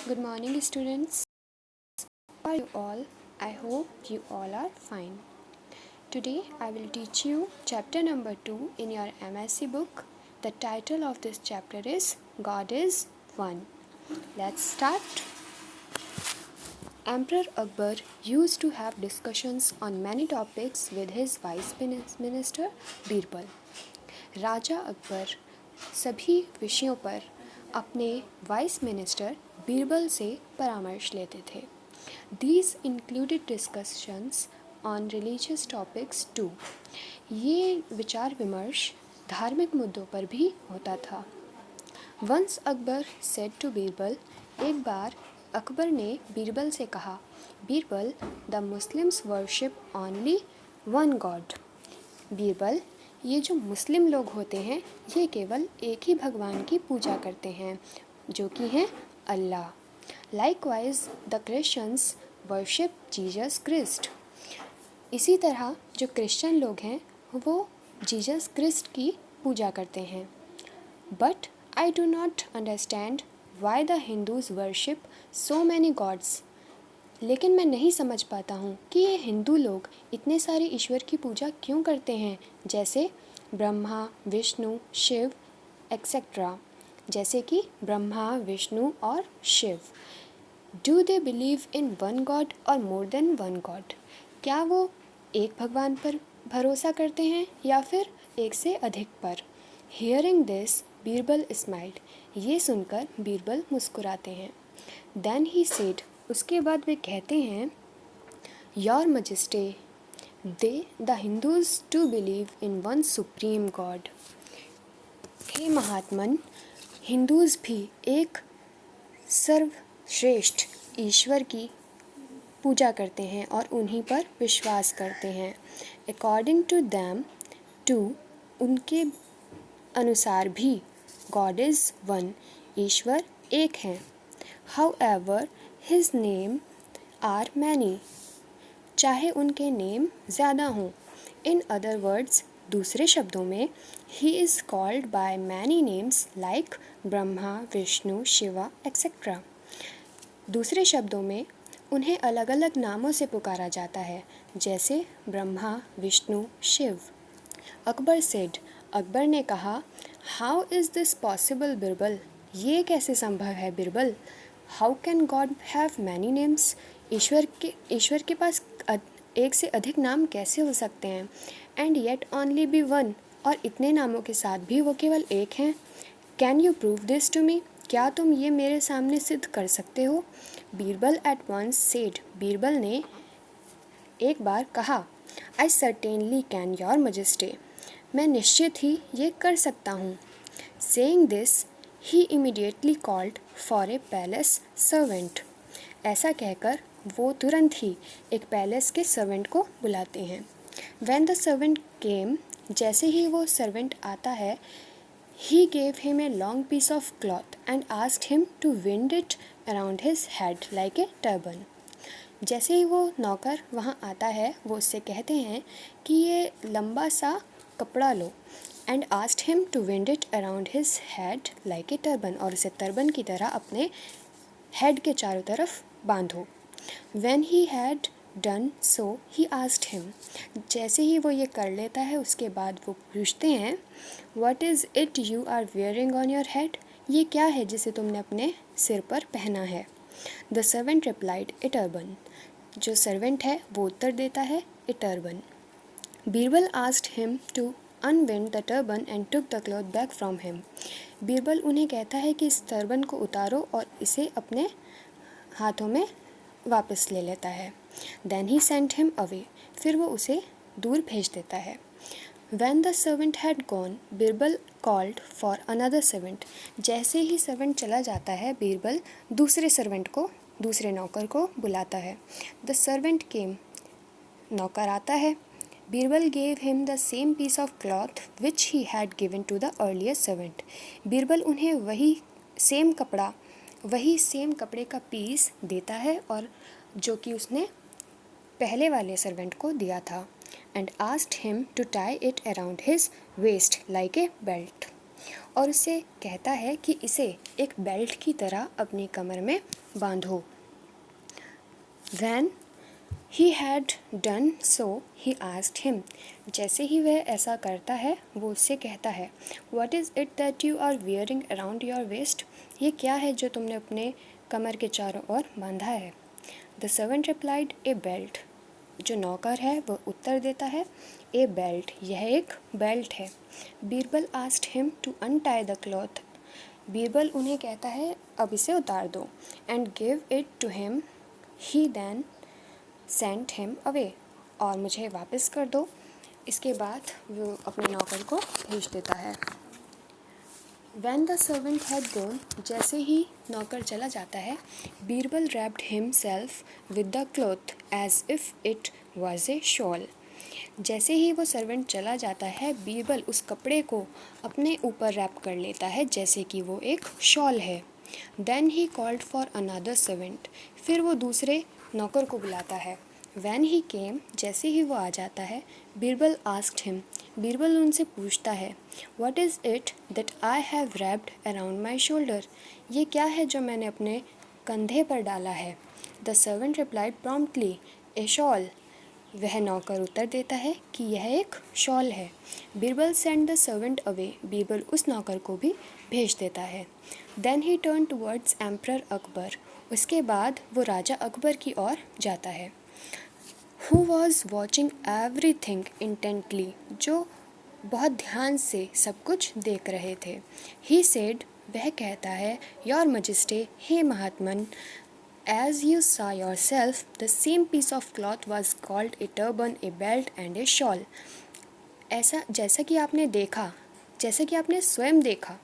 Good morning, students. How are you all? I hope you all are fine. Today, I will teach you chapter number 2 in your MSc book. The title of this chapter is God is One. Let's start. Emperor Akbar used to have discussions on many topics with his vice minister Birbal. राजा अकबर सभी विषयों पर अपने vice minister Birbal से परामर्श लेते थे. These included discussions on religious topics too. ये विचार विमर्श धार्मिक मुद्दों पर भी होता था. Once Akbar said to Birbal, एक बार अकबर ने बीरबल से कहा, Birbal, the Muslims worship only one God. Birbal, ये जो मुस्लिम लोग होते हैं ये केवल एक ही भगवान की पूजा करते हैं जो कि हैं Allah. Likewise the Christians worship Jesus Christ. इसी तरह जो क्रिश्चियन लोग हैं वो जीसस क्रिस्ट की पूजा करते हैं. But I do not understand why the Hindus worship so many gods. लेकिन मैं नहीं समझ पाता हूँ कि ये हिंदू लोग इतने सारे ईश्वर की पूजा क्यों करते हैं, जैसे ब्रह्मा, विष्णु, शिव एक्सेट्रा. जैसे कि ब्रह्मा, विष्णु और Shiva. Do they believe in one god or more then one God. क्या वो एक भगवान पर भरोसा करते हैं या फिर एक से अधिक पर. Hearing this Birbal smiled. ये सुनकर बीरबल मुस्कुराते हैं. Then he said. उसके बाद वे कहते हैं, your majesty, they the Hindus too believe in one supreme God. हे महात्मन, हिंदूज भी एक सर्वश्रेष्ठ ईश्वर की पूजा करते हैं और उन्हीं पर विश्वास करते हैं. अकॉर्डिंग टू दैम टू, उनके अनुसार भी गॉड इज़ वन, ईश्वर एक हैं. However his name are many. चाहे उनके नेम ज़्यादा हों. इन अदर वर्ड्स, दूसरे शब्दों में, ही is called by many names like Brahma, Vishnu, Shiva etcetera. दूसरे शब्दों में उन्हें अलग अलग नामों से पुकारा जाता है, जैसे ब्रह्मा, विष्णु, शिव. अकबर सेड. अकबर ने कहा, how is this possible Birbal. ये कैसे संभव है Birbal. How can God have many names. ईश्वर के पास एक से अधिक नाम कैसे हो सकते हैं. And yet only be one. और इतने नामों के साथ भी वो केवल एक हैं. Can you prove this to me. क्या तुम ये मेरे सामने सिद्ध कर सकते हो. Birbal at once said. Birbal ने एक बार कहा, I certainly can your majesty. मैं निश्चित ही ये कर सकता हूँ. Saying this he immediately called for a palace servant. ऐसा कहकर वो तुरंत ही एक पैलेस के सर्वेंट को बुलाते हैं. व्हेन द सर्वेंट केम, जैसे ही वो सर्वेंट आता है, he gave him a long piece of cloth and asked him to wind it around his head like a turban. जैसे ही वो नौकर वहाँ आता है वो उससे कहते हैं कि ये लंबा सा कपड़ा लो. And asked him to wind it around his head like a turban. और उसे टर्बन की तरह अपने हेड के चारों तरफ बांधो. When he had done so, he asked him. जैसे ही वो ये कर लेता है उसके बाद वो पूछते हैं, What is it you are wearing on your head? ये क्या है जिसे तुमने अपने सिर पर पहना है. The servant replied, a turban. जो सर्वेंट है वो उत्तर देता है, a turban. Birbal asked him to unwind the turban and took the cloth back from him. Birbal उन्हें कहता है कि इस टर्बन को उतारो और इसे अपने हाथों में वापस ले लेता है. Then he sent him away. फिर वो उसे दूर भेज देता है. When the servant had gone, Birbal called for another servant. जैसे ही सर्वेंट चला जाता है बीरबल दूसरे सर्वेंट को, दूसरे नौकर को बुलाता है. The servant came. नौकर आता है. Birbal gave him the same piece of cloth which he had given to the earlier servant. Birbal उन्हें वही सेम कपड़े का पीस देता है और जो कि उसने पहले वाले सर्वेंट को दिया था. And asked him to tie it around his waist like a belt. और उससे कहता है कि इसे एक बेल्ट की तरह अपनी कमर में बांधो। When he had done so, he asked him. जैसे ही वह ऐसा करता है वो उससे कहता है, What is it that you are wearing around your waist? ये क्या है जो तुमने अपने कमर के चारों ओर बांधा है? The servant replied, A belt. जो नौकर है वह उत्तर देता है, A belt. यह एक बेल्ट है. Birbal asked him to untie the cloth. Birbal उन्हें कहता है अब इसे उतार दो. And give it to him. He then sent him away. और मुझे वापस कर दो. इसके बाद वो अपने नौकर को भेज देता है. When the servant had gone, जैसे ही नौकर चला जाता है, Birbal wrapped himself with the cloth as if it was a shawl. जैसे ही वो सर्वेंट चला जाता है, बीरबल उस कपड़े को अपने ऊपर रैप कर लेता है जैसे कि वो एक शॉल है. Then he called for another servant. फिर वो दूसरे नौकर को बुलाता है. When he came, जैसे ही वो आ जाता है, बीरबल asked him. बीरबल उनसे पूछता है, What is it that I have wrapped around my shoulder? ये क्या है जो मैंने अपने कंधे पर डाला है? The servant replied promptly, A shawl. वह नौकर उत्तर देता है कि यह एक शॉल है. Birbal send the servant away. Birbal उस नौकर को भी भेज देता है. Then he turn towards emperor Akbar. उसके बाद वो राजा अकबर की ओर जाता है. Who was watching everything intently. जो बहुत ध्यान से सब कुछ देख रहे थे. He said. वह कहता है, योर मजिस्टे, हे महात्मन, As you saw yourself, the same piece of cloth was called a turban, a belt and a shawl. ऐसा जैसा कि आपने देखा, जैसा कि आपने स्वयं देखा,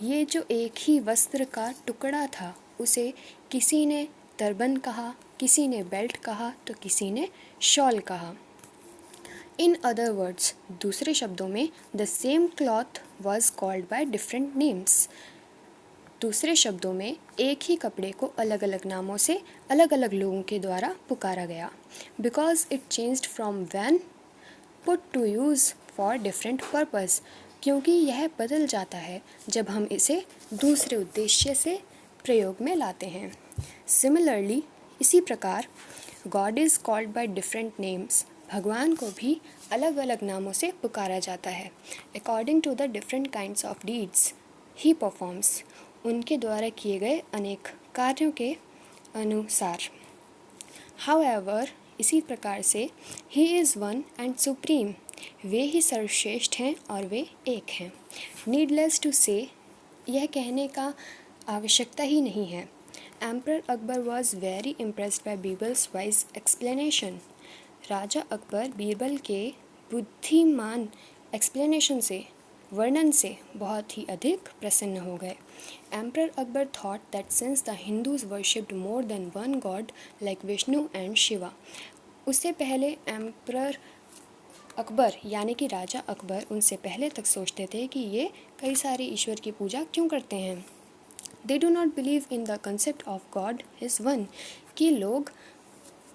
ये जो एक ही वस्त्र का टुकड़ा था, उसे किसी ने टर्बन कहा, किसी ने बेल्ट कहा, तो किसी ने शॉल कहा. In other words, दूसरे शब्दों में, the same cloth was called by different names. दूसरे शब्दों में एक ही कपड़े को अलग अलग नामों से अलग अलग लोगों के द्वारा पुकारा गया. Because it changed from one put to use for different purpose. क्योंकि यह बदल जाता है जब हम इसे दूसरे उद्देश्य से प्रयोग में लाते हैं. सिमिलरली, इसी प्रकार God is called by different names. भगवान को भी अलग अलग नामों से पुकारा जाता है. According to the different kinds of deeds he performs. उनके द्वारा किए गए अनेक कार्यों के अनुसार. हाउएवर, इसी प्रकार से he is one and supreme. वे ही सर्वश्रेष्ठ हैं और वे एक हैं. नीडलेस टू से, यह कहने का आवश्यकता ही नहीं है. Emperor Akbar was very impressed by Birbal's wise explanation. राजा अकबर बीरबल के बुद्धिमान एक्सप्लेनेशन से, वर्णन से बहुत ही अधिक प्रसन्न हो गए. Emperor Akbar thought that since the Hindus worshipped more than one God like Vishnu and Shiva. उससे पहले एम्परर अकबर यानी कि राजा अकबर उनसे पहले तक सोचते थे कि ये कई सारे ईश्वर की पूजा क्यों करते हैं. They do not believe in the concept of God is one. कि लोग,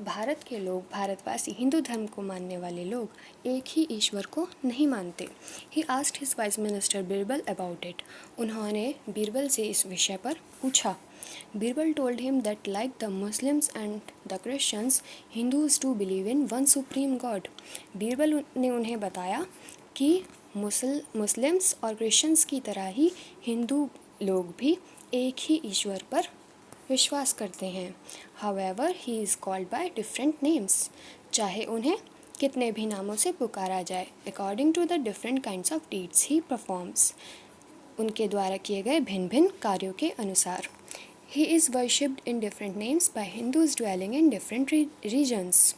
भारत के लोग, भारतवासी, हिंदू धर्म को मानने वाले लोग एक ही ईश्वर को नहीं मानते. He asked his vice minister Birbal about it. उन्होंने बीरबल से इस विषय पर पूछा. Birbal told him that like the Muslims and the Christians, Hindus too believe in one supreme god. Birbal ने उन्हें बताया कि मुस्लिम्स और क्रिश्चियंस की तरह ही हिंदू लोग भी एक ही ईश्वर पर विश्वास करते हैं. However, he is called by different names. चाहे उन्हें कितने भी नामों से पुकारा जाए. According to the different kinds of deeds he performs. उनके द्वारा किए गए भिन्न भिन्न कार्यों के अनुसार. He is worshipped in different names by Hindus dwelling in different regions.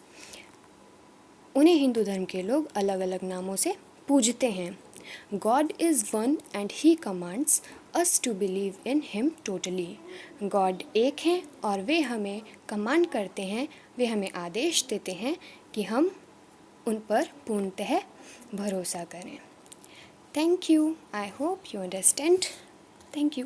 उन्हें हिंदू धर्म के लोग अलग अलग नामों से पूजते हैं. God is one and he commands us to believe in him totally. God एक हैं और वे हमें कमांड करते हैं, वे हमें आदेश देते हैं कि हम उन पर पूर्णतः भरोसा करें. Thank you. I hope you understand. Thank you.